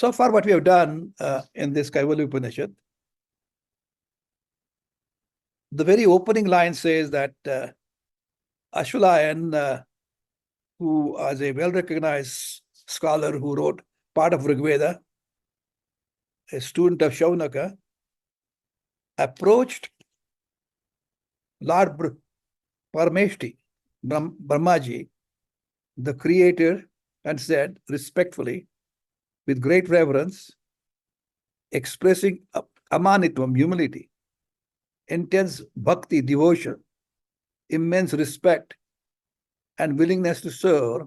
So far, what we have done in this Kaivalya Upanishad, the very opening line says that Ashwalayan, who was a well-recognized scholar who wrote part of Rigveda, a student of Shaunaka, approached Lord Parameshti, Brahmaji, the creator, and said respectfully, with great reverence, expressing amanitvam, humility, intense bhakti, devotion, immense respect, and willingness to serve,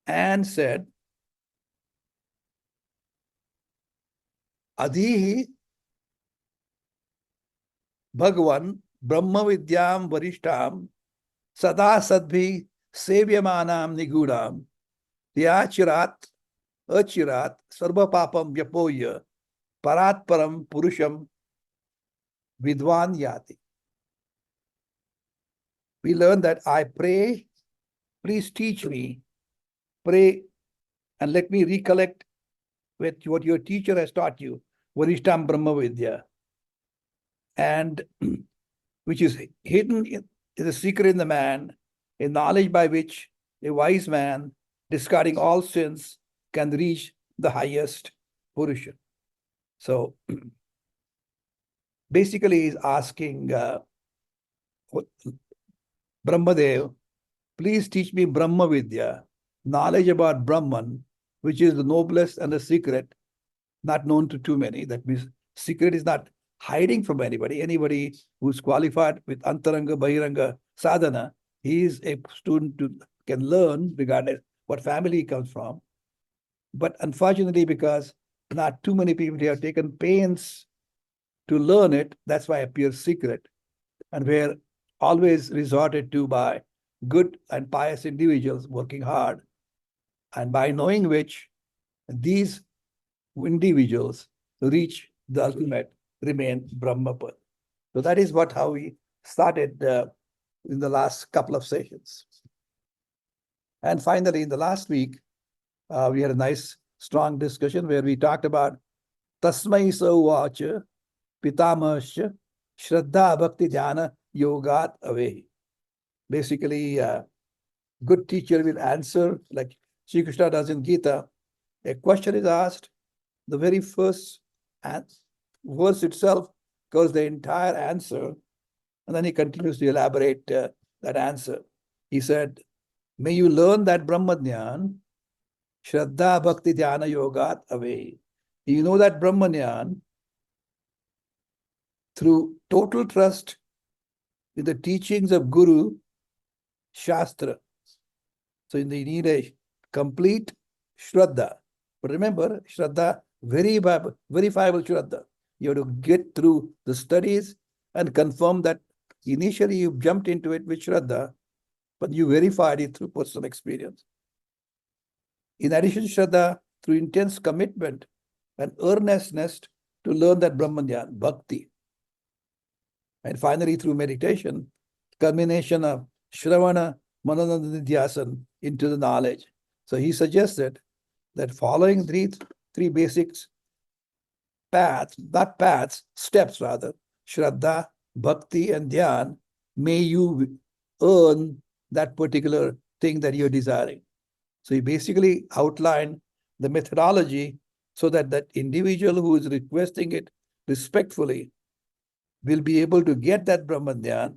and said, Adhihi Bhagavan Brahma Vidyam Varishtam Sada Sadbhi Sevyamanam Nigudam Yachirat Achirat Sarva Papam Vyapoya Parat Param Purusham Vidwan Yati. We learn that I pray, please teach me, pray, and let me recollect with what your teacher has taught you, Varishtam Brahma Vidya, and which is hidden in the secret in the man, a knowledge by which a wise man, discarding all sins, can reach the highest Purusha. So basically, he's asking Brahmadev, please teach me Brahma Vidya, knowledge about Brahman, which is the noblest and the secret, not known to too many. That means secret is not hiding from anybody. Anybody who's qualified with Antaranga, Bahiranga, Sadhana, he is a student who can learn regardless what family he comes from. But unfortunately, because not too many people have taken pains to learn it, that's why it appears secret, and we're always resorted to by good and pious individuals working hard, and by knowing which these individuals reach the ultimate, remain Brahmapad. So that is how we started in the last couple of sessions. And finally, in the last week, we had a nice, strong discussion where we talked about Tasmai Sauvacha Pitamasya Shraddha Bhakti Dhyana Yogat Ave. Basically, good teacher will answer, like Sri Krishna does in Gita. A question is asked, the very first verse itself covers the entire answer, and then he continues to elaborate that answer. He said, may you learn that Brahmajnan, Shraddha Bhakti Dhyana Yogat Ave. You know that Brahmajnan through total trust in the teachings of Guru, Shastra. So you need a complete Shraddha. But remember, Shraddha, verifiable Shraddha. You have to get through the studies and confirm that initially you jumped into it with Shraddha, but you verified it through personal experience. In addition, Shraddha, through intense commitment and earnestness to learn that Brahmajnan, Bhakti. And finally, through meditation, culmination of Shravana, Manana, Nidhyasan into the knowledge. So he suggested that following three basics, steps rather, Shraddha, Bhakti, and Dhyan, may you earn that particular thing that you're desiring. So he basically outlined the methodology so that that individual who is requesting it respectfully will be able to get that Brahmajnan,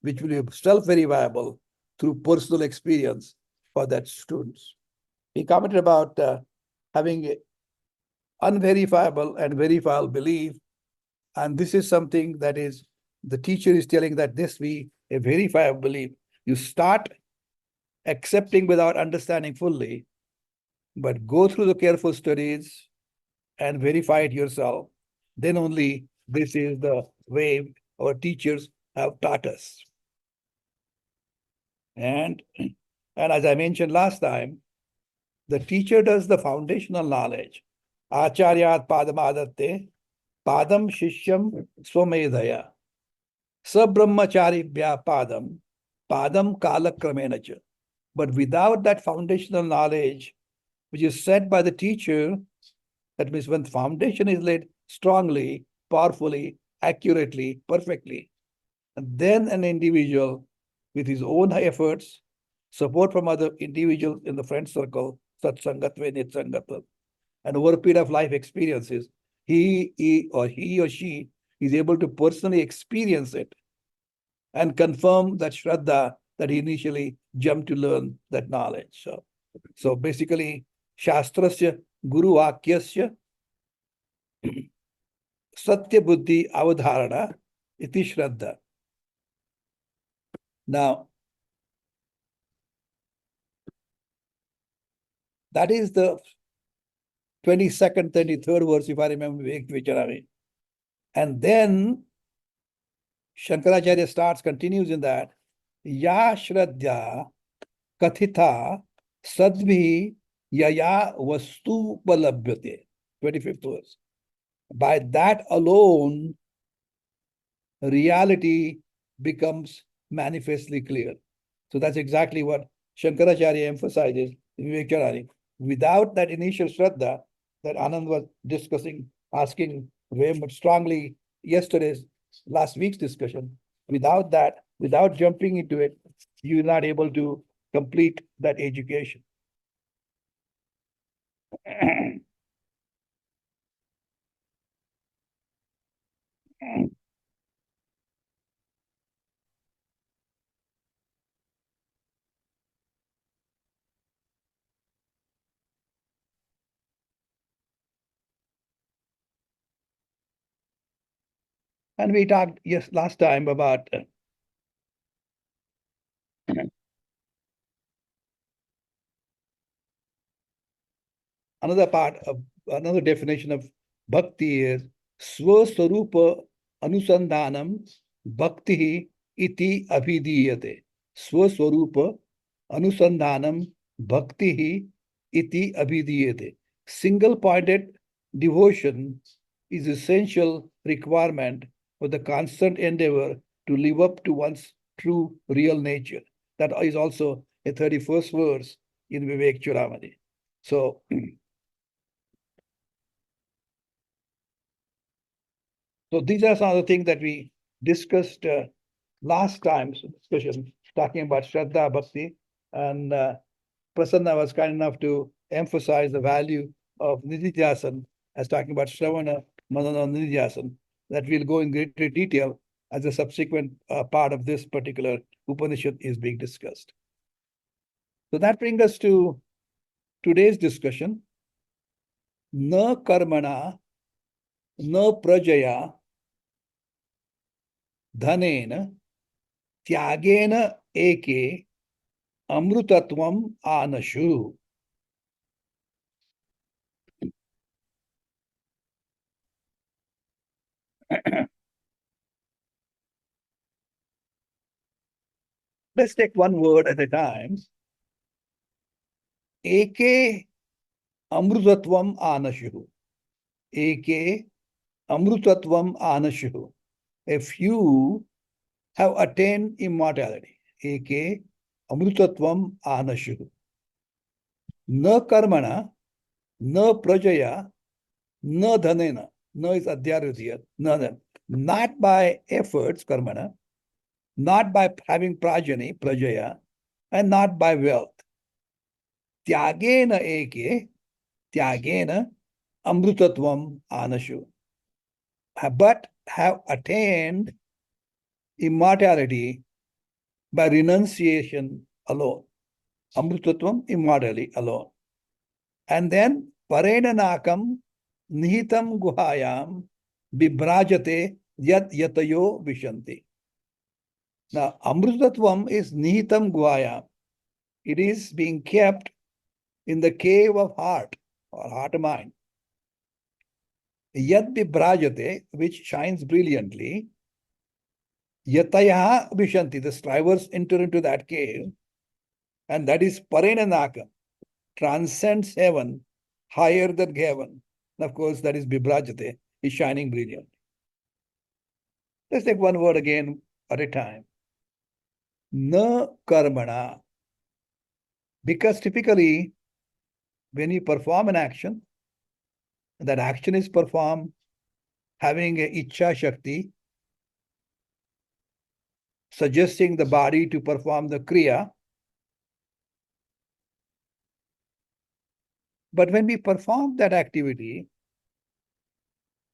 which will be self-verifiable through personal experience for that students. He commented about having unverifiable and verifiable belief, and this is something that is, the teacher is telling that this be a verifiable belief. You start accepting without understanding fully, but go through the careful studies and verify it yourself. Then only this is the way our teachers have taught us. And as I mentioned last time, the teacher does the foundational knowledge. Acharyat padamadatte, padam shishyam swamedhaya. Sabrahmacharibhya padam, padam kalakramenacha. But without that foundational knowledge, which is said by the teacher, That means when foundation is laid strongly, powerfully, accurately, perfectly, and then an individual with his own efforts, support from other individuals in the friend circle, satsangatve, nitsangatva, and over a period of life experiences, he or she is able to personally experience it and confirm that shraddha that he initially jumped to learn that knowledge. So basically, shastrasya guru vakyasya satya buddhi avadharana iti shraddha. Now, that is the 22nd, 23rd verse, if I remember, Vicharami. And then Shankaracharya continues in that, Ya Shraddha Kathita Sadvi Yaya Vastu Palabhyate. 25th verse. By that alone, reality becomes manifestly clear. So that's exactly what Shankaracharya emphasizes in Vivekcharani. Without that initial Shraddha that Anand was discussing, asking very much strongly yesterday's, last week's discussion, without that, without jumping into it, you're not able to complete that education. And we talked last time about another definition of bhakti is swaswarupa anusandhanam bhakti iti abhidiyate. Swaswarupa anusandhanam bhakti iti abhidiyate. Single-pointed devotion is essential requirement for the constant endeavor to live up to one's true real nature. That is also a 31st verse in Vivek Churamani. So So these are some of the things that we discussed last time's discussion, talking about Shraddha Bhakti. And Prasanna was kind enough to emphasize the value of Nididhyasan as talking about Shravana, Manana, Nididhyasan, that we'll go in greater detail as a subsequent part of this particular Upanishad is being discussed. So that brings us to today's discussion. Na karmana, na prajaya, dhanena, tyagena eke, amrutatvam anashu. Let's take one word at a time. Eke amrutatvam anashu. Eke amrutatvam anashu. A few have attained immortality. Eke amrutatvam anashu. Na karmana, na prajaya, na dhanena. Na is adhyarudhya. Not by efforts, karmana, not by having prajani, prajaya, and not by wealth. Tyagena eke, tyagena amrutatvam anashu. But have attained immortality by renunciation alone. Amrutatvam, immortality alone. And then parenanakam nihitam guhayam bibrajate yat yatayo vishanti. Now, amrutatvam is nihitam guhayam. It is being kept in the cave of heart or heart mind. Yat bibrajate, which shines brilliantly. Yataya vishanti, the strivers enter into that cave, and that is parenanakam, transcends heaven, higher than heaven. And of course, that is bibrajate, is shining brilliant. Let's take one word again at a time. Na karmana. Because typically, when you perform an action, that action is performed having a Ichcha Shakti, suggesting the body to perform the Kriya. But when we perform that activity,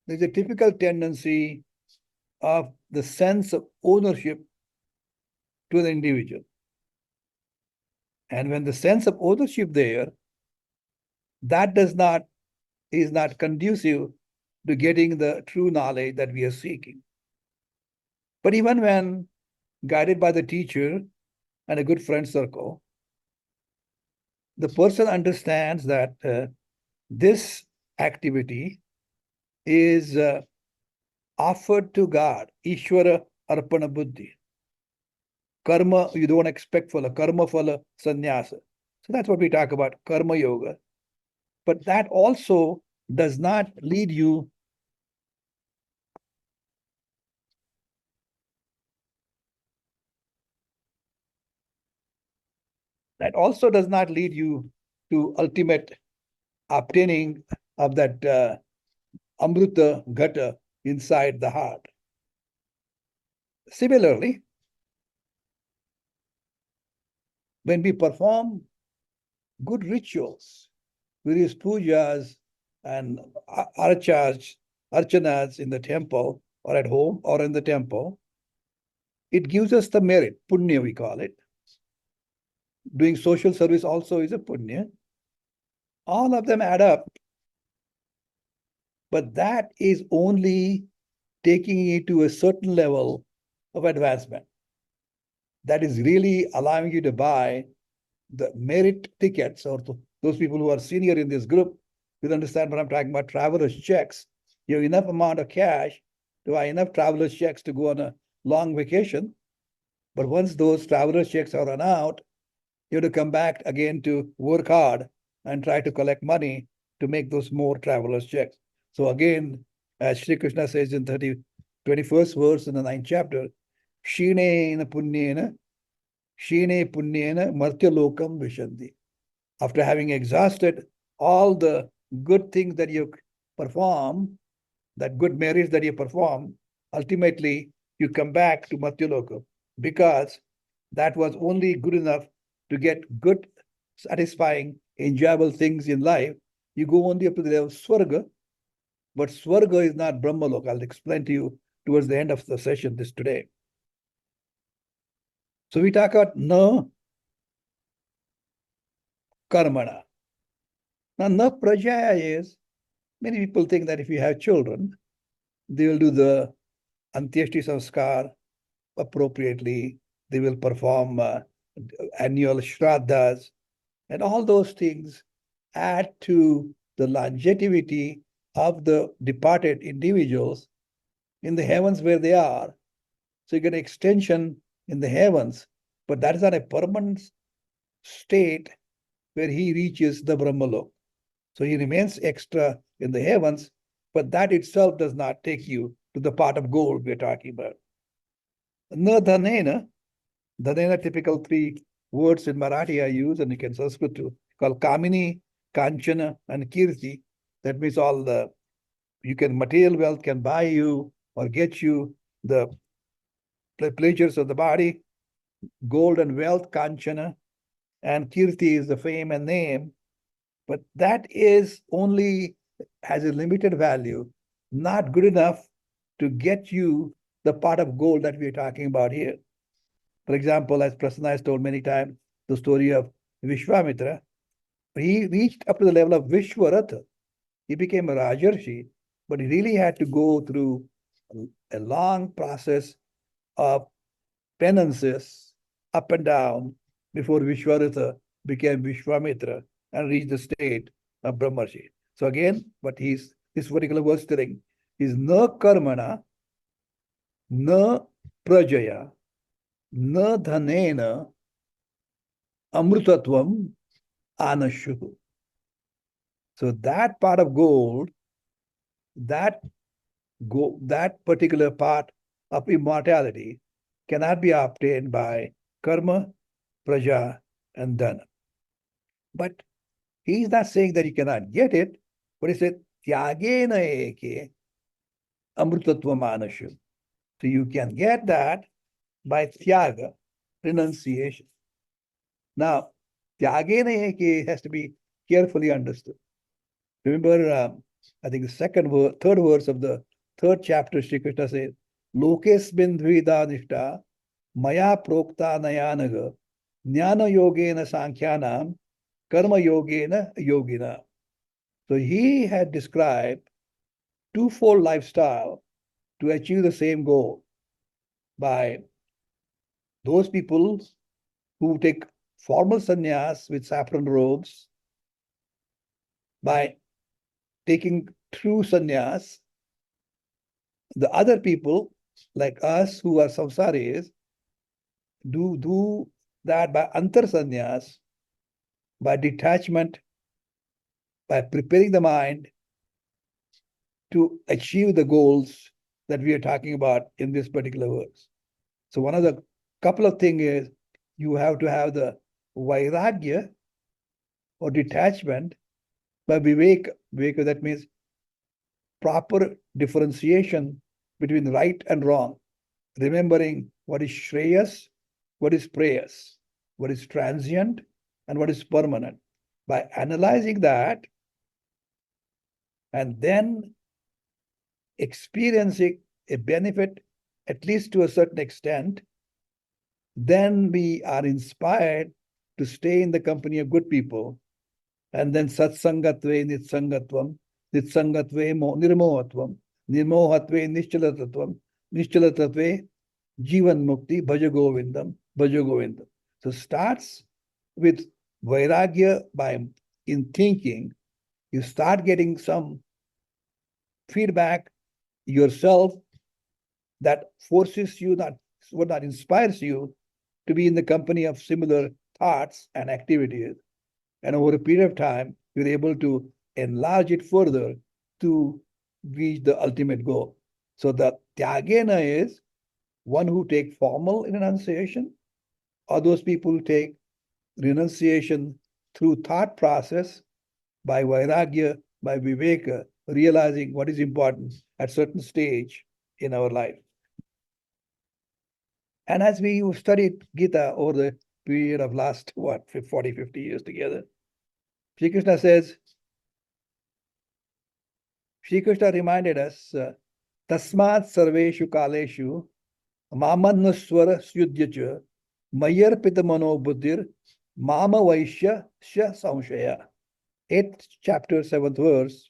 there's a typical tendency of the sense of ownership to the individual. And when the sense of ownership there, that is not conducive to getting the true knowledge that we are seeking. But even when guided by the teacher and a good friend circle, the person understands that this activity is offered to God, Ishvara Arpana Buddhi. Karma, you don't expect phala, karma phala sannyasa. So that's what we talk about, karma yoga. But that also does not lead you to ultimate obtaining of that amrita ghata inside the heart. Similarly, when we perform good rituals, various pujas and archanas in the temple or at home or in the temple, it gives us the merit, punya we call it. Doing social service also is a punya. All of them add up, but that is only taking it to a certain level of advancement. That is really allowing you to buy the merit tickets, or those people who are senior in this group will understand what I'm talking about, traveler's checks. You have enough amount of cash to buy enough traveler's checks to go on a long vacation. But once those traveler's checks are run out, you have to come back again to work hard and try to collect money to make those more traveler's checks. So again, as Sri Krishna says in 21st verse in the 9th chapter, Shine punyena martya lokam vishanti. After having exhausted all the good things that you perform, that good merits that you perform, ultimately you come back to martya lokam, because that was only good enough to get good, satisfying, enjoyable things in life. You go only up to the level of Swarga, but Swarga is not Brahmalok. I'll explain to you towards the end of the session this today. So we talk about na karmana. Now, na prajaya is, many people think that if you have children, they will do the antyeshti sanskar appropriately. They will perform annual shraddhas, and all those things add to the longevity of the departed individuals in the heavens where they are. So you get an extension in the heavens, but that is not a permanent state where he reaches the Brahmalok. So he remains extra in the heavens, but that itself does not take you to the pot of gold we're talking about. Na dhanena, dhanena, typical 3 words in Marathi I use, and you can Sanskrit too, called Kamini, Kanchana, and Kirti. That means all the, material wealth can buy you or get you the pleasures of the body. Gold and wealth, Kanchana, and Kirti is the fame and name. But that is only, has a limited value, not good enough to get you the pot of gold that we're talking about here. For example, as Prasanna has told many times, the story of Vishwamitra, he reached up to the level of Vishwaratha. He became a Rajarshi, but he really had to go through a long process of penances up and down before Vishwaratha became Vishwamitra and reached the state of Brahmarshi. So again, what this particular verse telling is na karmana, na prajaya, na dhanena, amrutatvam anashuhu. So that part of gold, that particular part of immortality cannot be obtained by karma, praja, and dhana. But he is not saying that you cannot get it, but he said Tyagena eke amrutatva manashu. So you can get that by tyaga, renunciation. Now, tyagena eke has to be carefully understood. Remember, I think the third verse of the third chapter, Sri Krishna says, Lokesmin dvida nishta maya prokta nayanaga jnana yogena sankhyanam karma yogena yogina. So he had described twofold lifestyle to achieve the same goal by those people who take formal sannyas with saffron robes, by taking true sannyas. The other people, like us who are samsaris, do that by antar sannyas, by detachment, by preparing the mind to achieve the goals that we are talking about in this particular verse. So one of the couple of things is you have to have the vairagya or detachment by viveka. Viveka, that means proper differentiation between right and wrong, remembering what is shreyas, what is preyas, what is transient, and what is permanent. By analyzing that and then experiencing a benefit, at least to a certain extent, then we are inspired to stay in the company of good people. And then satsangatve nitsangatvam, nitsangatve nirmohatvam, nirmohatve nishchalatatve jivan mukti, bhaja govindam, bhaja govindam. So starts with vairagya by in thinking, you start getting some feedback yourself that forces you, that inspires you to be in the company of similar thoughts and activities. And over a period of time, you're able to enlarge it further to reach the ultimate goal. So the tyagena is one who take formal renunciation, or those people who take renunciation through thought process by vairagya, by viveka, realizing what is important at certain stage in our life. And as we studied Gita over the period of last, 40, 50 years together, Sri Krishna says, Sri Krishna reminded us, Tasmat sarveshu kaleshu mamannaswara syudhyacha mayarpita mano buddhir mama vaishya sya samshaya. 8th chapter, 7th verse.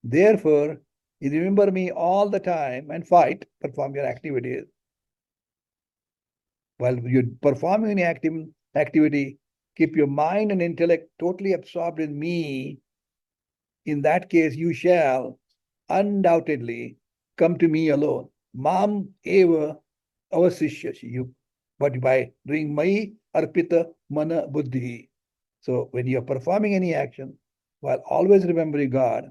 Therefore, you remember me all the time and fight, perform your activities. While you're performing any activity, keep your mind and intellect totally absorbed in me. In that case, you shall undoubtedly come to me alone. Mam eva avasishyashi. But by doing mai arpita mana buddhi. So when you're performing any action, while always remembering God,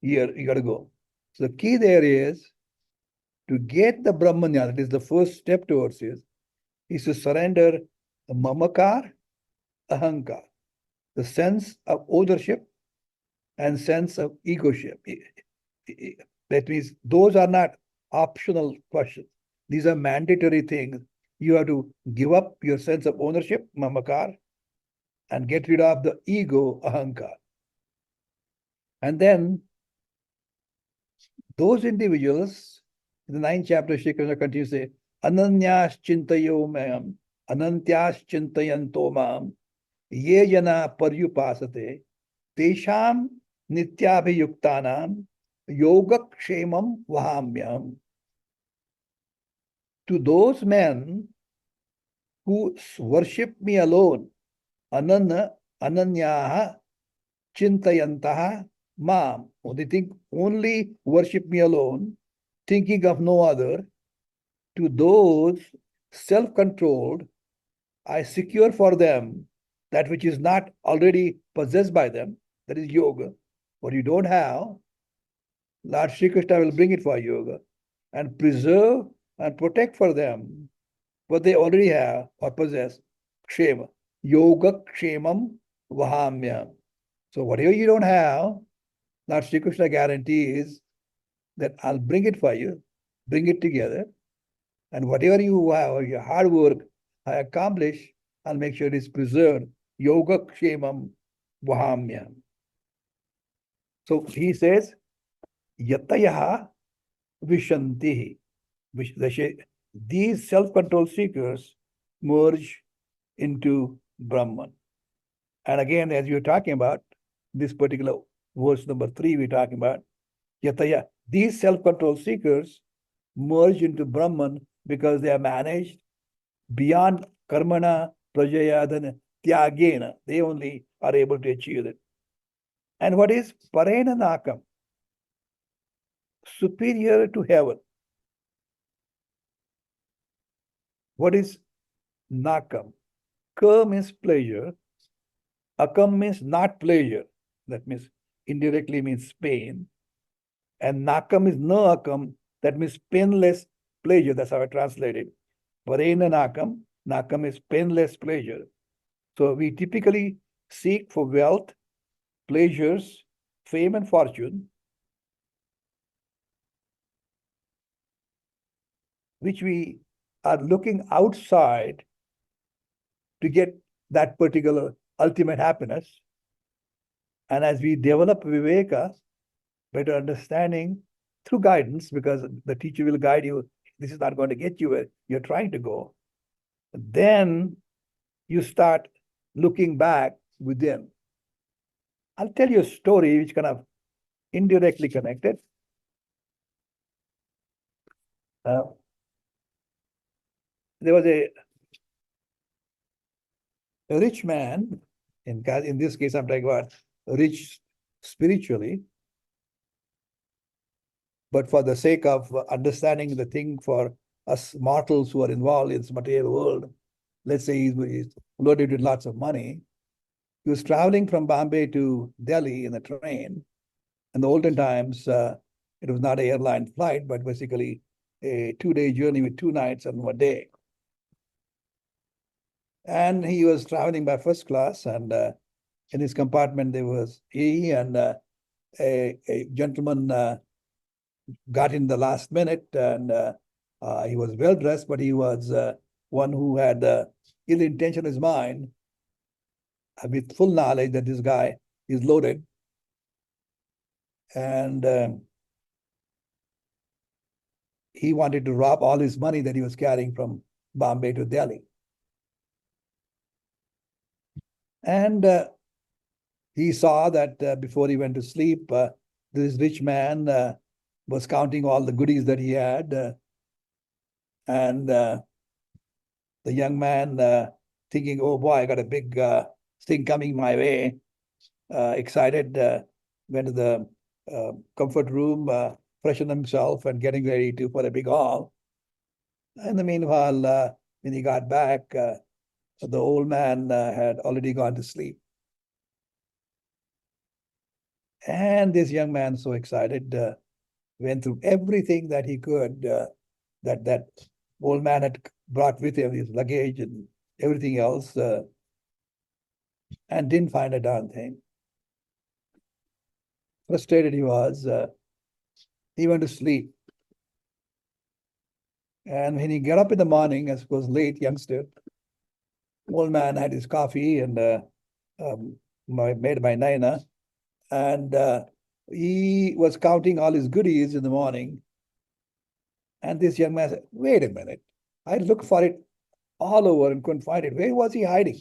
here you got to go. So the key there is to get the Brahmanya, that is the first step towards it, is to surrender the mamakar, ahankar, the sense of ownership and sense of egoship. That means those are not optional questions. These are mandatory things. You have to give up your sense of ownership, mamakar, and get rid of the ego, ahankar. And then those individuals, in the 9th chapter, Shri Krishna continues to say, Ananyas chintayo mayam, anantyas chintayanto mam, ye jana paryupasate, tesham nityabhiyuktanam, yogakshemam vahamyam. To those men who worship me alone, ananyaha chintayantaha mam. They think only worship me alone, thinking of no other. To those self-controlled, I secure for them that which is not already possessed by them, that is yoga. What you don't have, Lord Sri Krishna will bring it for yoga and preserve and protect for them what they already have or possess. Kshema. Yoga kshemam vahamyam. So whatever you don't have, Now, Sri Krishna guarantees that I'll bring it for you, bring it together, and whatever you have, your hard work, I accomplish, I'll make sure it is preserved. Yoga kshemam vahamyam. So he says, yatayaha vishantihi. These self-control seekers merge into Brahman. And again, as you're talking about, this particular verse number 3, we're talking about, yataya. These self-control seekers merge into Brahman because they are managed beyond karmana, prajayadana, tyagena. They only are able to achieve it. And what is parena nakam? Superior to heaven. What is nakam? Ka means pleasure. Akam means not pleasure. That means indirectly means pain. And nakam is no akam. That means painless pleasure. That's how I translate it. Parena nakam. Nakam is painless pleasure. So we typically seek for wealth, pleasures, fame, and fortune, which we are looking outside to get that particular ultimate happiness. And as we develop viveka, better understanding through guidance, because the teacher will guide you, this is not going to get you where you're trying to go, then you start looking back within. I'll tell you a story which kind of indirectly connected. There was a rich man, in this case, I'm talking about rich spiritually, but for the sake of understanding the thing for us mortals who are involved in this material world, let's say he's loaded with lots of money. He was traveling from Bombay to Delhi in a train. In the olden times, it was not an airline flight, but basically a 2-day journey with 2 nights and 1 day. And he was traveling by first class, and in his compartment there was he and a gentleman got in the last minute, and he was well dressed, but he was one who had ill intention in his mind, with full knowledge that this guy is loaded. And he wanted to rob all his money that he was carrying from Bombay to Delhi. And he saw that before he went to sleep, this rich man was counting all the goodies that he had. And the young man, thinking, oh boy, I got a big thing coming my way, excited, went to the comfort room, freshened himself and getting ready for a big haul. In the meanwhile, when he got back, the old man had already gone to sleep. And this young man, so excited, went through everything that he could, that old man had brought with him, his luggage and everything else, and didn't find a darn thing. Frustrated he was. He went to sleep. And when he got up in the morning, I suppose late, youngster, old man had his coffee and made by Naina. And he was counting all his goodies in the morning. And this young man said, wait a minute. I looked for it all over and couldn't find it. Where was he hiding?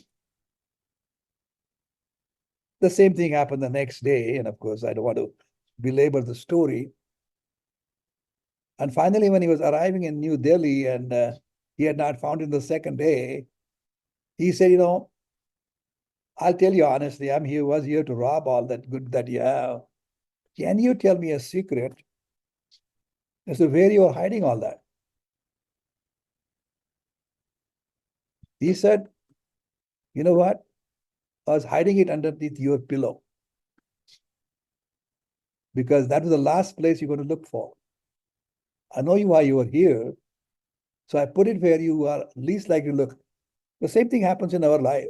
The same thing happened the next day. And of course, I don't want to belabor the story. And finally, when he was arriving in New Delhi and he had not found it the second day, he said, I'll tell you honestly, was here to rob all that good that you have. Can you tell me a secret as to where you are hiding all that? He said, you know what? I was hiding it underneath your pillow, because that was the last place you're going to look for. I know why you are here, so I put it where you are least likely to look. The same thing happens in our life.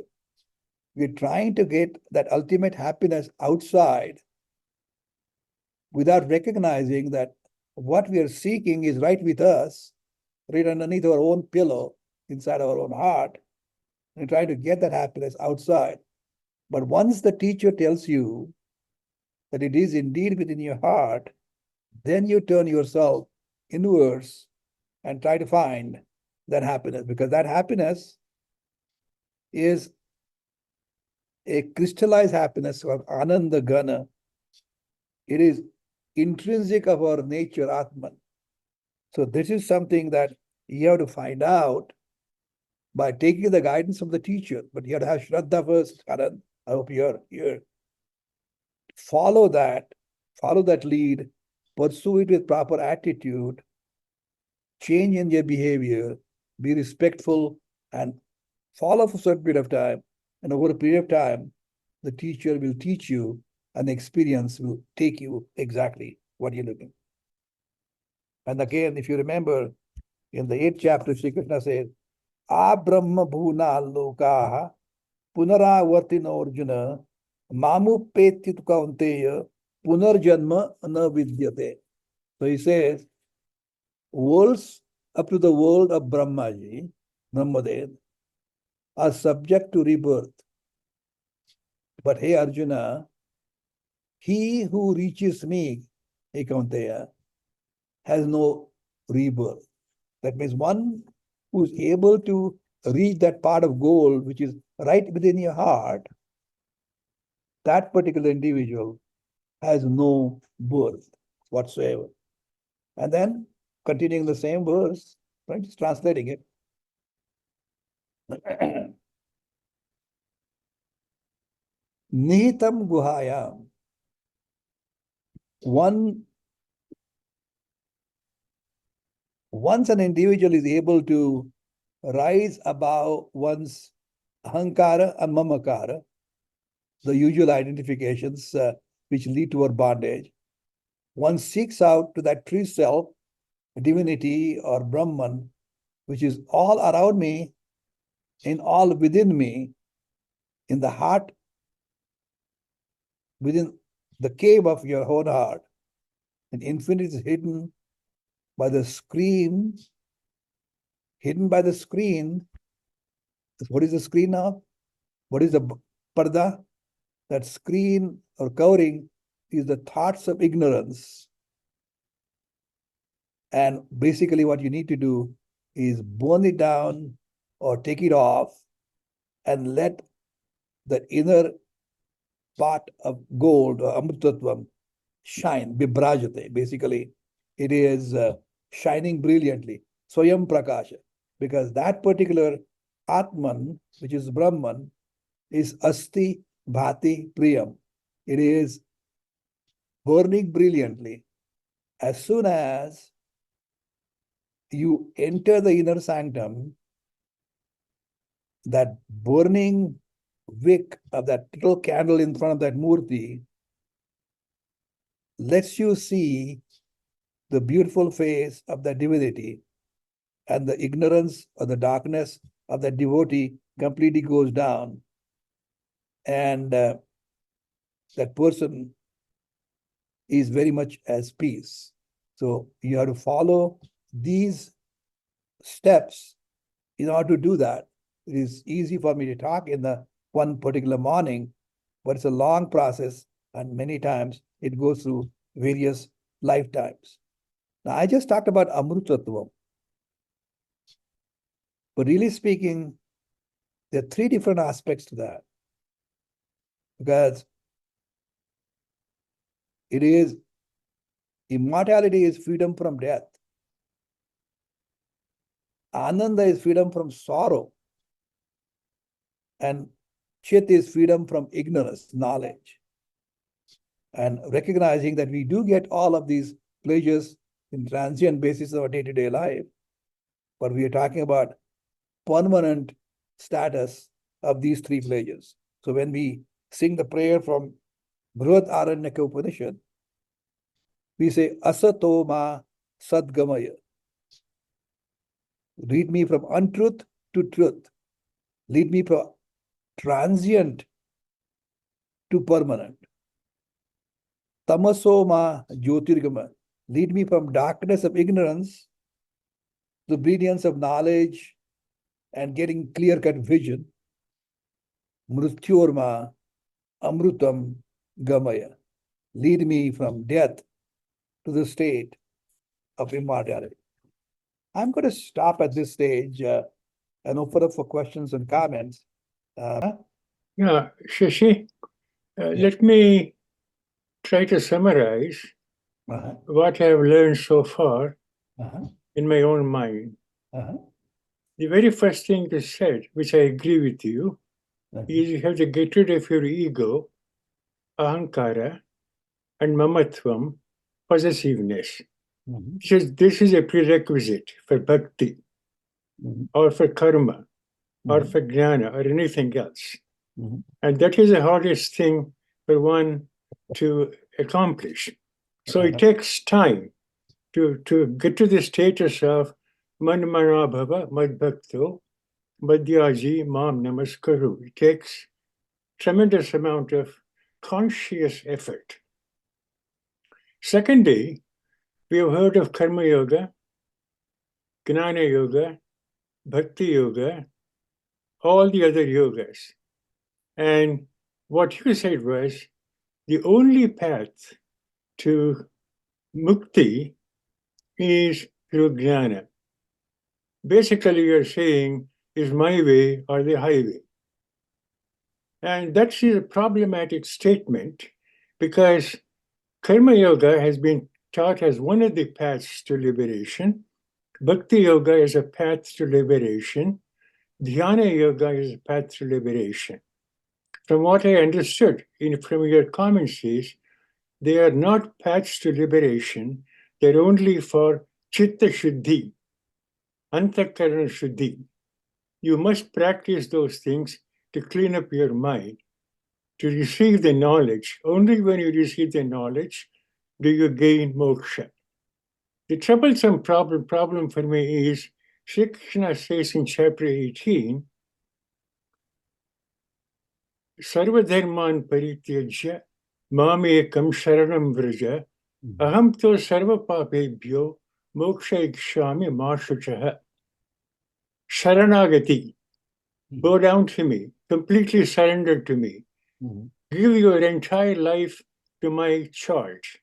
We're trying to get that ultimate happiness outside, without recognizing that what we are seeking is right with us, right underneath our own pillow, inside our own heart, and trying to get that happiness outside. But once the teacher tells you that it is indeed within your heart, then you turn yourself inwards and try to find that happiness, because that happiness is a crystallized happiness or ananda gana. It is intrinsic of our nature, Atman. So this is something that you have to find out by taking the guidance of the teacher. But you have to have Shraddha first, Karan. I hope you're here. Follow that lead, pursue it with proper attitude, change in your behavior, be respectful, and follow for a certain period of time. And over a period of time, the teacher will teach you, and the experience will take you exactly what you're looking. And again, if you remember, in the 8th chapter, Sri Krishna says, Abrahma bhuna lokaha punaravartino arjuna mamupetyu kaunteya punarjanma na vidyate. So he says, worlds up to the world of Brahmaji, Brahmadev, are subject to rebirth. But hey Arjuna, he who reaches me, hey Kaunteya, has no rebirth. That means one who is able to reach that part of goal which is right within your heart, that particular individual has no birth whatsoever. And then continuing the same verse, right? Just translating it. Nihitam guhayam. Once an individual is able to rise above one's ahankara and mamakara, the usual identifications which lead to our bondage, one seeks out to that true self, divinity or Brahman, which is all around me, in all within me, in the heart, within the cave of your own heart. And infinite is hidden by the screen. Hidden by the screen. What is the screen now? What is the parda? That screen or covering is the thoughts of ignorance. And basically what you need to do is burn it down or take it off and let the inner part of gold or amritatvam shine, vibrajate. Basically, it is shining brilliantly, swayam prakasha, because that particular Atman, which is Brahman, is asti bhati priyam. It is burning brilliantly. As soon as you enter the inner sanctum, that burning wick of that little candle in front of that murti lets you see the beautiful face of the divinity, and the ignorance or the darkness of the devotee completely goes down, and that person is very much as peace. So you have to follow these steps in order to do that. It is easy for me to talk in the one particular morning, but it's a long process, and many times it goes through various lifetimes. Now, I just talked about Amrutatvam, but really speaking, there are three different aspects to that, because it is immortality is freedom from death. Ananda is freedom from sorrow. And Chit is freedom from ignorance, knowledge. And recognizing that we do get all of these pleasures in transient basis of our day-to-day life, but we are talking about permanent status of these three pleasures. So when we sing the prayer from Brihad Aranyaka Upanishad, we say, Asato ma sadgamaya. Lead me from untruth to truth. Lead me from transient to permanent. Tamasoma Jyotirgama. Lead me from darkness of ignorance to the brilliance of knowledge and getting clear-cut vision. Mrityorma Amrutam Gamaya. Lead me from death to the state of immortality. I'm going to stop at this stage and open up for questions and comments. Yeah, Shashi, let me try to summarize what I have learned so far in my own mind. The very first thing you said, which I agree with you, is you have to get rid of your ego, ahankara, and mamatvam, possessiveness. This is a prerequisite for bhakti, or for karma, or for jnana, or anything else. And that is the hardest thing for one to accomplish. So it takes time to get to the status of manmana bhava madbhakto madhyaji mam namaskaru. It takes tremendous amount of conscious effort. Secondly, we have heard of karma yoga, gnana yoga, bhakti yoga, all the other yogas. And what you said was the only path to mukti is through jnana. Basically, you're saying, is my way or the highway? And that's a problematic statement because karma yoga has been taught as one of the paths to liberation. Bhakti yoga is a path to liberation. Dhyana yoga is a path to liberation. From what I understood from your comments is, they are not paths to liberation. They're only for chitta shuddhi, antakarana shuddhi. You must practice those things to clean up your mind, to receive the knowledge. Only when you receive the knowledge do you gain moksha. The troublesome problem for me is, Sri Krishna says in chapter 18, Sarva dharman parityajya mamekam sharanam vraja aham to sarva papebhyo moksha ikshami mashuchaha. Sharanagati, bow down to me, completely surrender to me. Give your entire life to my charge.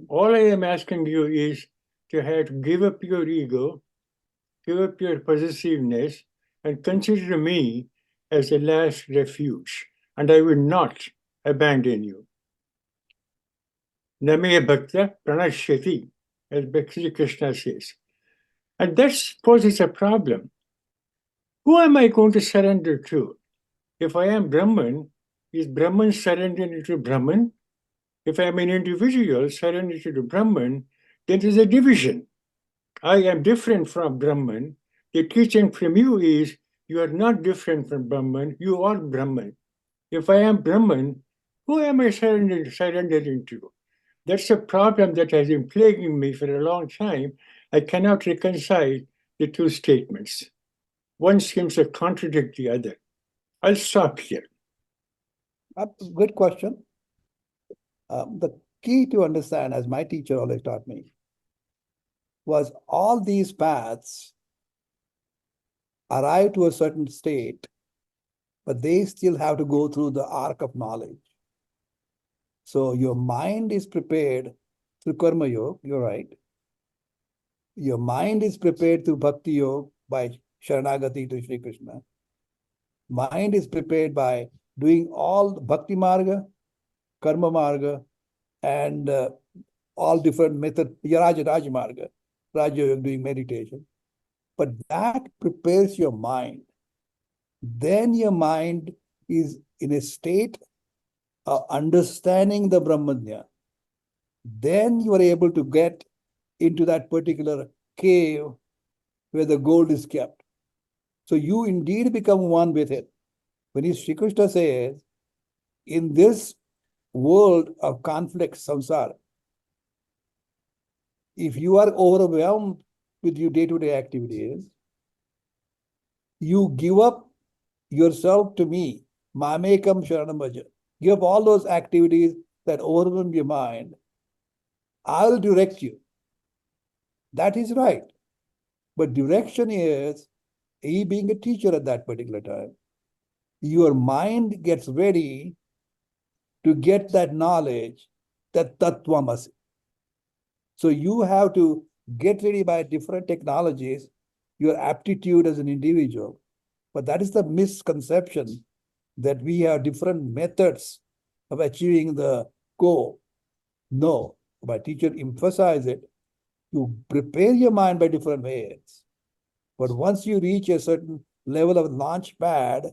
All I am asking you is to have to give up your ego, give up your possessiveness, and consider me as the last refuge. And I will not abandon you. Name bhakta pranashyati, as Bhakti Krishna says. And that poses a problem. Who am I going to surrender to? If I am Brahman, is Brahman surrendering to Brahman? If I am an individual surrendering to Brahman, then there is a division. I am different from Brahman. The teaching from you is, you are not different from Brahman, you are Brahman. If I am Brahman, who am I surrendering to? That's a problem that has been plaguing me for a long time. I cannot reconcile the two statements. One seems to contradict the other. I'll stop here. Good question. The key to understand, as my teacher always taught me, was all these paths arrive to a certain state, but they still have to go through the arc of knowledge. So your mind is prepared through Karma Yoga, you're right. Your mind is prepared through Bhakti Yoga by Sharanagati to Sri Krishna. Mind is prepared by doing all Bhakti Marga, Karma Marga, and all different methods, Raja Marga, Raja Yoga, doing meditation. But that prepares your mind. Then your mind is in a state of understanding the Brahmanya. Then you are able to get into that particular cave where the gold is kept. So you indeed become one with it. When Sri Krishna says, in this world of conflict, samsara, if you are overwhelmed with your day-to-day activities, you give up yourself to me, mamekam sharanam bhaja. Give up all those activities that overwhelm your mind, I'll direct you. That is right. But direction is, he being a teacher at that particular time, your mind gets ready to get that knowledge, that tattvamasi. So you have to get ready by different technologies, your aptitude as an individual. But that is the misconception, that we have different methods of achieving the goal. No, my teacher emphasized it. You prepare your mind by different ways. But once you reach a certain level of launch pad,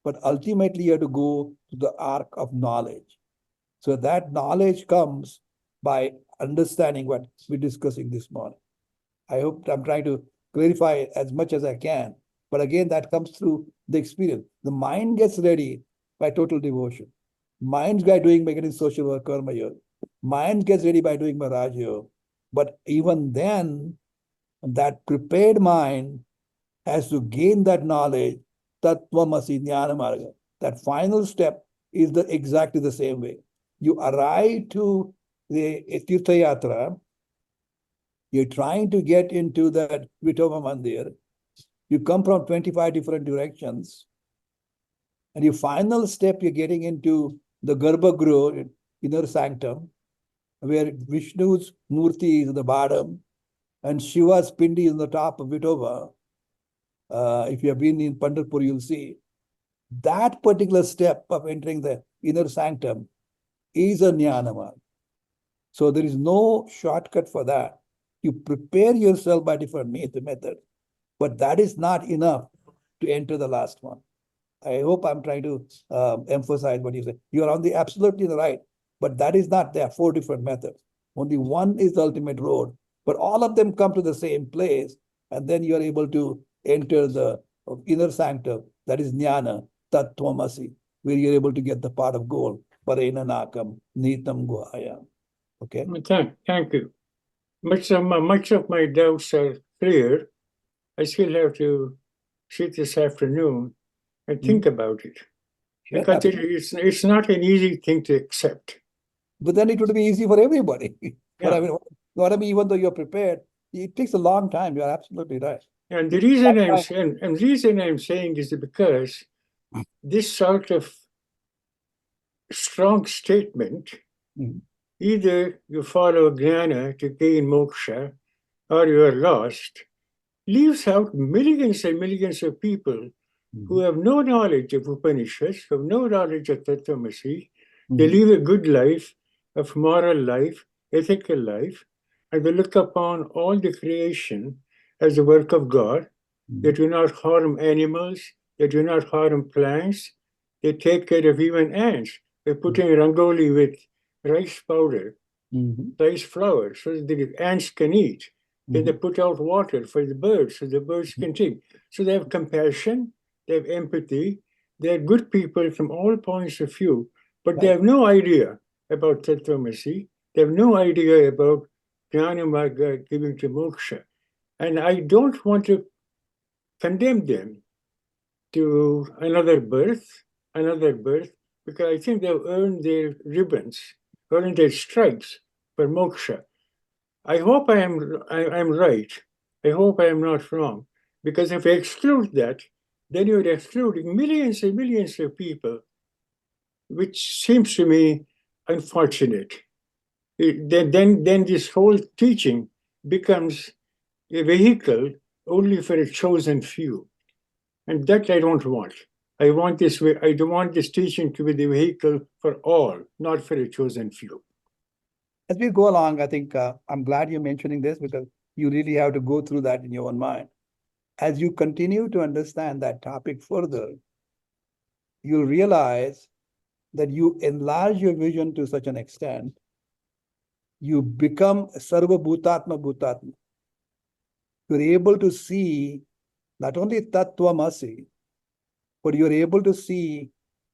but ultimately you have to go to the arc of knowledge. So that knowledge comes by understanding what we're discussing this morning. I hope I'm trying to clarify as much as I can. But again, that comes through the experience. The mind gets ready by total devotion. Mind's by doing by getting social work, karma yoga. Mind gets ready by doing Maharaj yoga. But even then, that prepared mind has to gain that knowledge, tattvamasi jnana marga. That final step is exactly the same way. You arrive to the Tirtha Yatra, you're trying to get into that Vitova Mandir, you come from 25 different directions, and your final step, you're getting into the Garbhagriha, inner sanctum, where Vishnu's Murti is at the bottom, and Shiva's Pindi is on the top of Vitova. If you have been in Pandharpur, you'll see that particular step of entering the inner sanctum is a jnana. So there is no shortcut for that. You prepare yourself by different methods, but that is not enough to enter the last one. I hope I'm trying to emphasize what you say. You are on the absolutely right, but that is not. There are 4 different methods. Only one is the ultimate road, but all of them come to the same place, and then you are able to enter the inner sanctum. That is jnana, tattvamasi, where you're able to get the pot of gold. Parena nakam, nitam guhayam. Okay. Thank you. Much of my doubts are clear. I still have to sit this afternoon and think about it, Sure, because it's not an easy thing to accept. but then it would be easy for everybody. But Yeah. I mean, what I mean, even though you're prepared, it takes a long time. You're absolutely right. And the reason I'm saying is because this sort of strong statement, Mhm. either you follow jnana to gain moksha or you are lost, leaves out millions and millions of people who have no knowledge of Upanishads, who have no knowledge of Tattvamasi. They live a good life, of moral life, ethical life, and they look upon all the creation as the work of God. They do not harm animals, they do not harm plants, they take care of even ants. They're putting rangoli with rice powder, rice flour, so that the ants can eat. Then they put out water for the birds, so the birds can drink. So they have compassion, they have empathy, they're good people from all points of view, but they have no idea about Tattvamasi. They have no idea about Jnana Marga giving to moksha. And I don't want to condemn them to another birth, because I think they've earned their ribbons, earned their stripes for moksha. I hope I'm right. I hope I am not wrong. Because if I exclude that, then you're excluding millions and millions of people, which seems to me unfortunate. Then this whole teaching becomes a vehicle only for a chosen few. And that I don't want. I don't want this teaching to be the vehicle for all, not for a chosen few. As we go along, I think I'm glad you're mentioning this, because you really have to go through that in your own mind. As you continue to understand that topic further, you'll realize that you enlarge your vision to such an extent, you become sarva bhutatma bhutatma. You're able to see not only tattvamasi, but you're able to see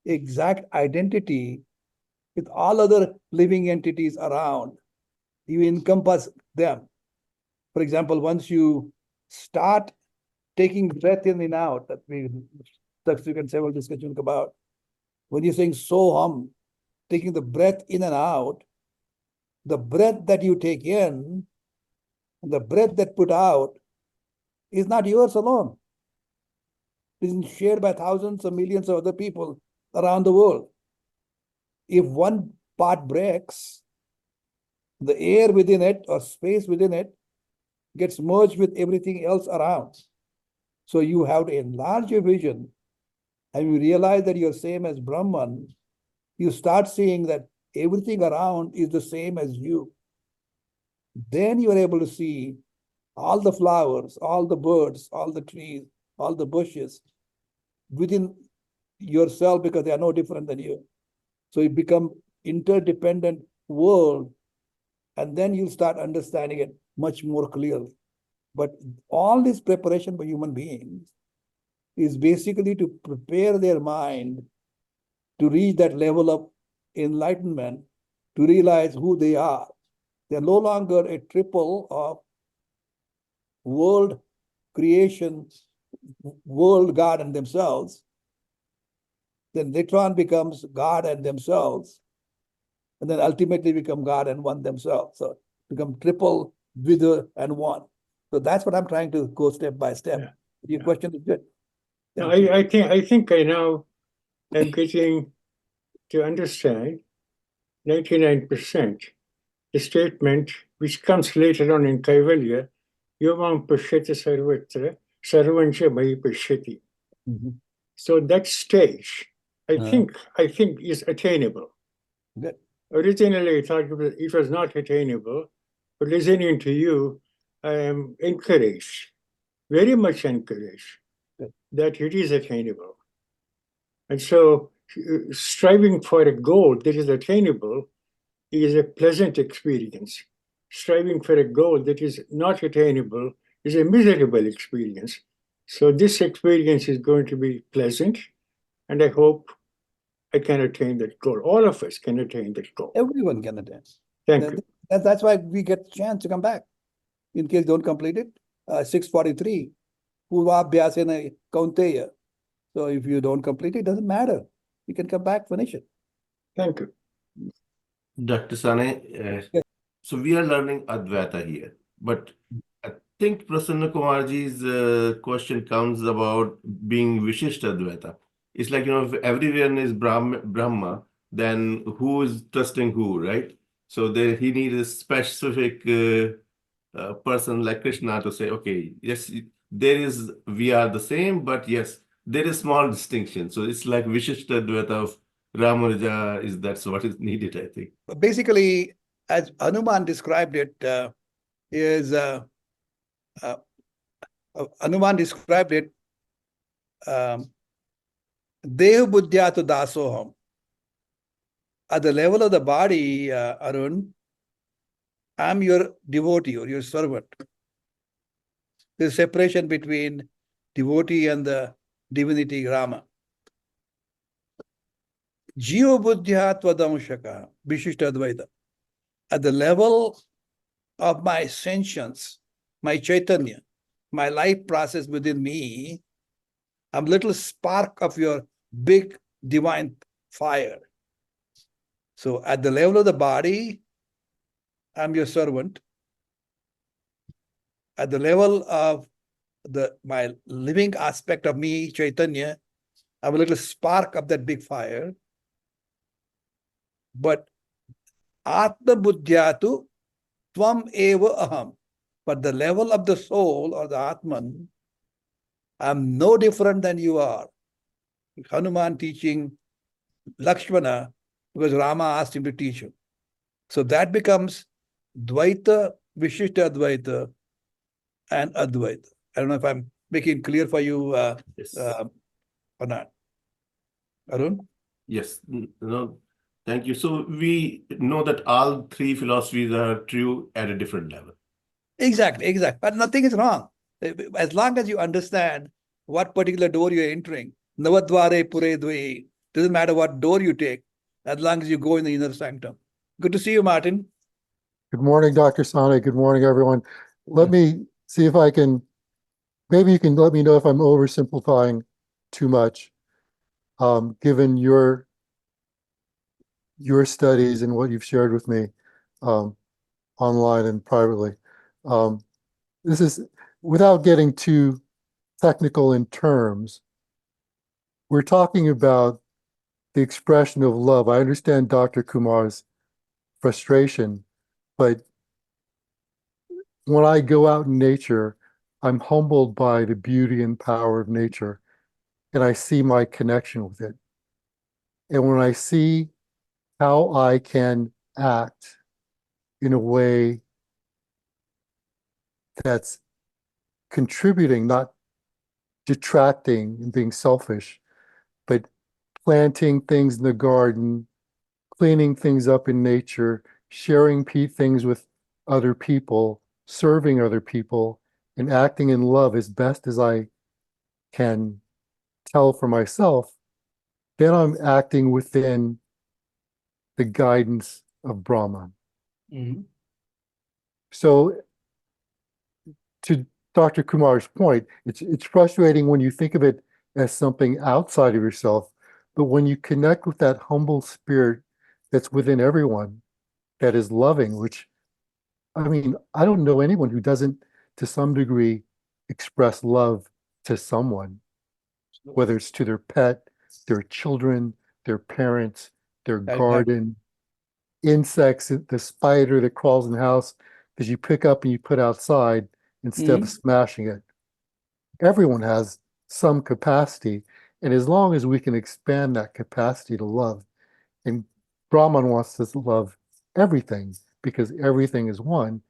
exact identity with all other living entities around. You encompass them. For example, once you start taking breath in and out, that we can several discussions about. When you're saying so hum, taking the breath in and out, the breath that you take in and the breath that put out is not yours alone. It is shared by thousands or millions of other people around the world. If one part breaks, the air within it or space within it gets merged with everything else around. So you have to enlarge your vision, and you realize that you're same as Brahman. You start seeing that everything around is the same as you. Then you are able to see all the flowers, all the birds, all the trees, all the bushes within yourself, because they are no different than you. So you become interdependent world, and then you start understanding it much more clearly. But all this preparation for human beings is basically to prepare their mind to reach that level of enlightenment, to realize who they are. They're no longer a triple of world creation, world, God, and themselves. Then later on becomes God and themselves, and then ultimately become God and one themselves. So become triple, wither, and one. So that's what I'm trying to go step by step. Yeah. Your question is good. No, I think I now am getting to understand 99% the statement which comes later on in Kaivalya, Yovam Pashyati Sarvatra, Sarvancha Bhai Pashyati. Mhm. So that stage, I think is attainable. Good. Originally, I thought it was not attainable, but listening to you, I am encouraged, very much encouraged, Good. that it is attainable. And so striving for a goal that is attainable is a pleasant experience. Striving for a goal that is not attainable is a miserable experience. So this experience is going to be pleasant, and I hope I can attain that goal. All of us can attain that goal. Everyone can attend. Thank you. That's why we get a chance to come back. In case you don't complete it, 643, Purvabhyasena Kaunteya. So if you don't complete it, it doesn't matter. You can come back, finish it. Thank you. Dr. Sane, so we are learning Advaita here, but I think Prasanna Kumarji's question comes about being Vishishta Advaita. It's like, if everyone is Brahma, then who is trusting who, right? So there he needs a specific person like Krishna to say, okay, yes, we are the same, but yes, there is small distinction. So it's like Vishishta Advaita of Ramanuja, that's what is needed, I think. Basically, as Hanuman described it, Hanuman described it, Deha Buddhyatu Dasoham. At the level of the body, Arun, I'm your devotee or your servant. There's separation between devotee and the divinity Rama. Jiva Buddhya Tvadamshaka, Vishishta Advaita. At the level of my sentience, my Chaitanya, my life process within me, I'm a little spark of your big divine fire. So at the level of the body, I'm your servant. At the level of my living aspect of me, Chaitanya, I'm a little spark of that big fire. But Atma Buddhyatu Tvam Eva Aham. But the level of the soul or the Atman, I'm no different than you are. Hanuman teaching Lakshmana because Rama asked him to teach him. So that becomes Dvaita, Vishishta Advaita, and Advaita. I don't know if I'm making it clear for you Yes. or not. Arun? Yes. No, thank you. So we know that all three philosophies are true at a different level. Exactly. But nothing is wrong. As long as you understand what particular door you're entering, Navadvare Pure Dve, doesn't matter what door you take, as long as you go in the inner sanctum. Good to see you, Martin. Good morning, Dr. Sane. Good morning, everyone. Let me see if I can, maybe you can let me know if I'm oversimplifying too much, given your your studies and what you've shared with me online and privately. This is, without getting too technical in terms, we're talking about the expression of love. I understand Dr. Kumar's frustration, but when I go out in nature, I'm humbled by the beauty and power of nature, and I see my connection with it. And when I see how I can act in a way that's contributing, not detracting and being selfish, but planting things in the garden, cleaning things up in nature, sharing things with other people, serving other people, and acting in love as best as I can tell for myself, then I'm acting within the guidance of Brahman. Mhm. So to Dr. Kumar's point, it's frustrating when you think of it as something outside of yourself, but when you connect with that humble spirit that's within everyone, that is loving, which, I mean, I don't know anyone who doesn't, to some degree, express love to someone, whether it's to their pet, their children, their parents, their Exactly. garden, insects, the spider that crawls in the house that you pick up and you put outside instead of smashing it. Everyone has some capacity, and as long as we can expand that capacity to love, and Brahman wants us to love everything because everything is one,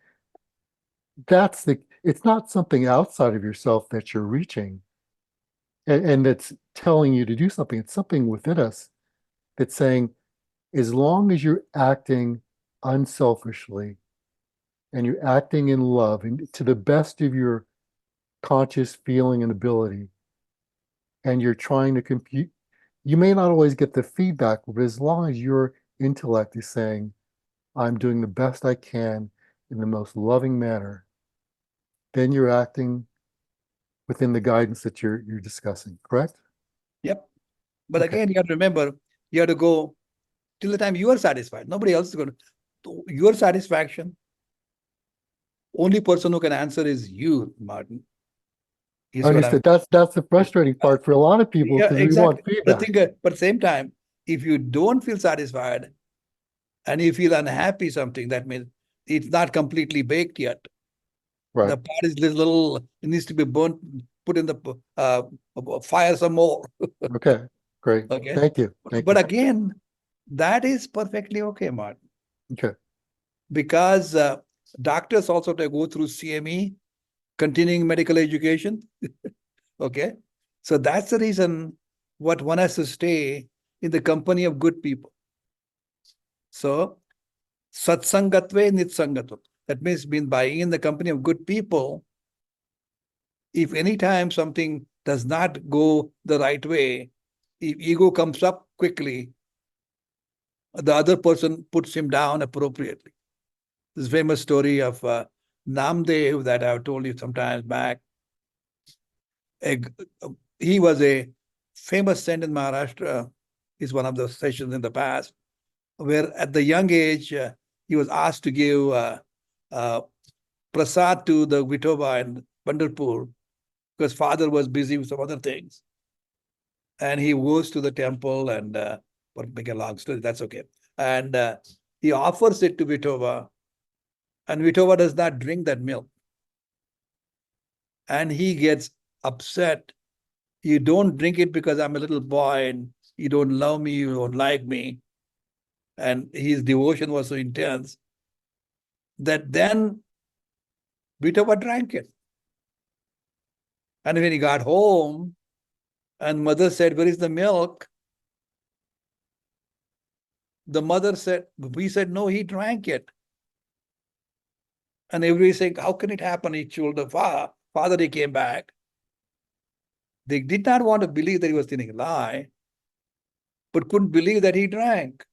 it's not something outside of yourself that you're reaching and that's telling you to do something. It's something within us that's saying, as long as you're acting unselfishly and you're acting in love and to the best of your conscious feeling and ability, and you're trying to compute, you may not always get the feedback, but as long as your intellect is saying, I'm doing the best I can in the most loving manner, then you're acting within the guidance that you're discussing, correct? Yep. But Okay. again, you have to remember, you have to go till the time you are satisfied. Nobody else is going to. Your satisfaction, only person who can answer is you, Martin. Is what I'm. Understood. That's the frustrating part for a lot of people Yeah, because we want exactly. The feedback. thing, but at the same time, if you don't feel satisfied and you feel unhappy, something that means it's not completely baked yet. Right. The pot is little, it needs to be burnt, put in the fire some more. Okay. Great. Okay. Thank you. Thank But you. again, that is perfectly okay, Martin, Okay. because doctors also have to go through CME, continuing medical education. Okay. So that's the reason what one has to stay in the company of good people. So satsangatve nitsangatva. That means being being in the company of good people. If any time something does not go the right way, if ego comes up quickly, the other person puts him down appropriately. This famous story of Namdev that I've told you sometimes back. He was a famous saint in Maharashtra. Is one of the sessions in the past where at the young age he was asked to give prasad to the Vithoba in Pandharpur because father was busy with some other things. And he goes to the temple and, make a long story, that's okay. And he offers it to Vithoba, and Vithoba does not drink that milk. And he gets upset. You don't drink it because I'm a little boy and you don't love me, you don't like me. And his devotion was so intense that then Vithoba drank it. And when he got home, and mother said, where is the milk? The mother said, we said, no, he drank it. And everybody saying, how can it happen? He told the father, he came back. They did not want to believe that he was telling a lie, but couldn't believe that he drank.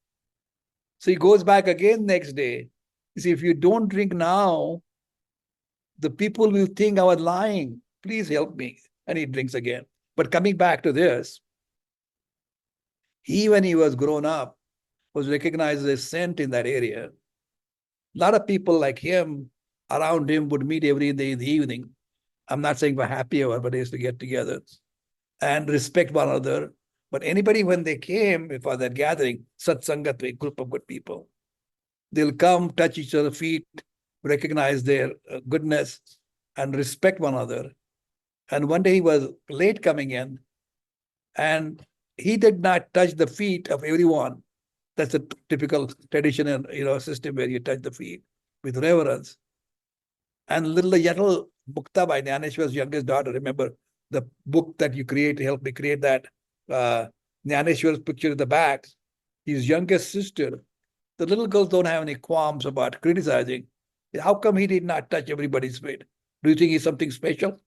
So he goes back again next day. You see, if you don't drink now, the people will think I was lying. Please help me. And he drinks again. But coming back to this, he, when he was grown up, was recognized as a saint in that area. A lot of people like him around him would meet every day in the evening. I'm not saying for happy hour, but they used to get together and respect one another. But anybody, when they came for that gathering, satsangat, a group of good people, they'll come, touch each other's feet, recognize their goodness, and respect one another. And one day he was late coming in, and he did not touch the feet of everyone. That's a typical tradition and system where you touch the feet with reverence. And little Yatal Mukta by Jnaneshwar's youngest daughter, remember the book that you helped me create that Jnaneshwar's picture at the back, his youngest sister. The little girls don't have any qualms about criticizing. How come he did not touch everybody's feet? Do you think he's something special?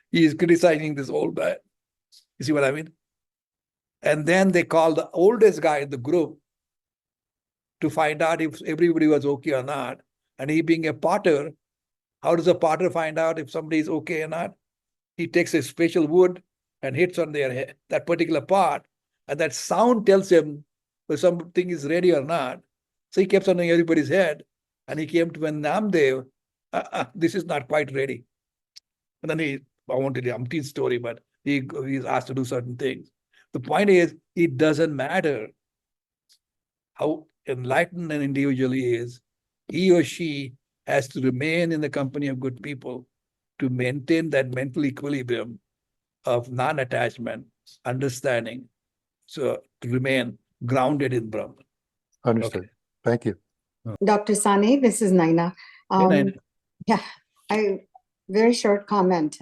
He is criticizing this old guy. You see what I mean? And then they called the oldest guy in the group to find out if everybody was okay or not. And he being a potter, how does a potter find out if somebody is okay or not? He takes a special wood and hits on their head, that particular part, and that sound tells him whether something is ready or not. So he kept on everybody's head, and he came to when Namdev, this is not quite ready. And then I wanted the umpteenth story, but he's asked to do certain things. The point is, it doesn't matter how enlightened an individual is, he or she has to remain in the company of good people to maintain that mental equilibrium of non-attachment, understanding, so to remain grounded in Brahman. Understood. Okay. Thank you. Dr. Sane, this is Naina. Naina. Yeah, very short comment.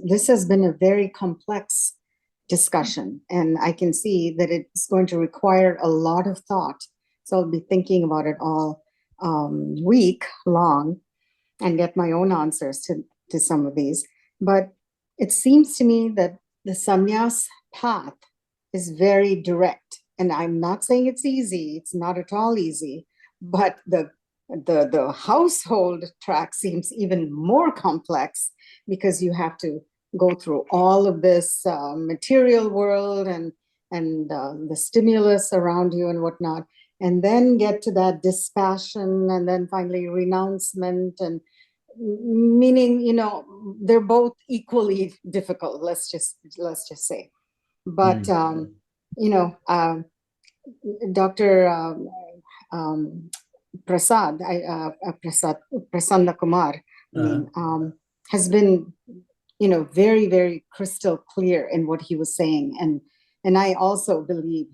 This has been a very complex discussion, and I can see that it's going to require a lot of thought. So I'll be thinking about it all week long and get my own answers to some of these. But it seems to me that the sannyas path is very direct. And I'm not saying it's easy. It's not at all easy. But the household track seems even more complex because you have to go through all of this material world and the stimulus around you and whatnot, and then get to that dispassion and then finally renouncement, and meaning, they're both equally difficult, let's just say. But Dr. Prasanna Kumar has been very, very crystal clear in what he was saying, and I also believe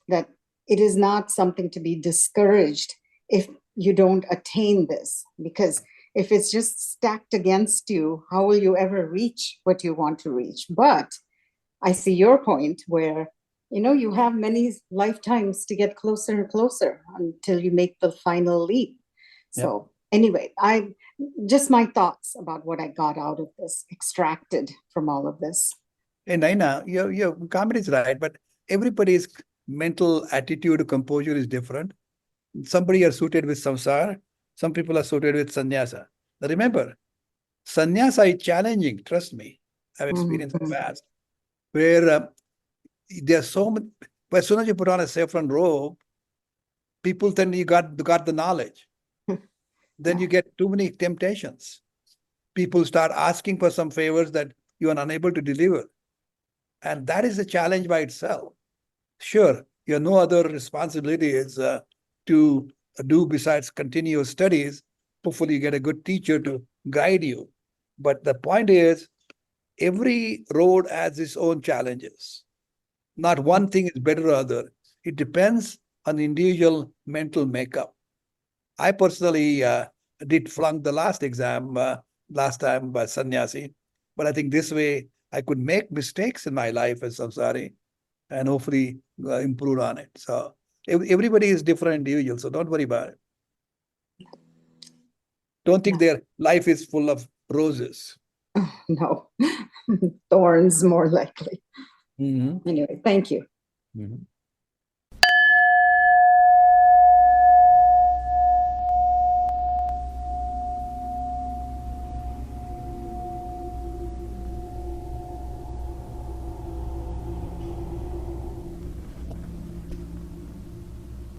that it is not something to be discouraged if you don't attain this, because if it's just stacked against you, how will you ever reach what you want to reach? But I see your point where you have many lifetimes to get closer and closer until you make the final leap. So anyway, just my thoughts about what I got out of this, extracted from all of this. And Naina, your comment is right, but everybody's mental attitude, composure is different. Somebody are suited with samsara, some people are suited with sannyasa. Now remember, sannyasa is challenging, trust me. I've experienced in the past, where there's so many, but as soon as you put on a saffron robe, people think you got the knowledge. Then you get too many temptations. People start asking for some favors that you are unable to deliver. And that is a challenge by itself. Sure, you have no other responsibilities to do besides continue your studies. Hopefully you get a good teacher to guide you. But the point is, every road has its own challenges. Not one thing is better or other. It depends on the individual mental makeup. I personally did flunk the last exam last time by sannyasi, but I think this way I could make mistakes in my life as samsari and hopefully improve on it. So everybody is different individual, so don't worry about it. Don't think their life is full of roses. No, thorns more likely. Mm-hmm. Anyway, thank you. Mm-hmm.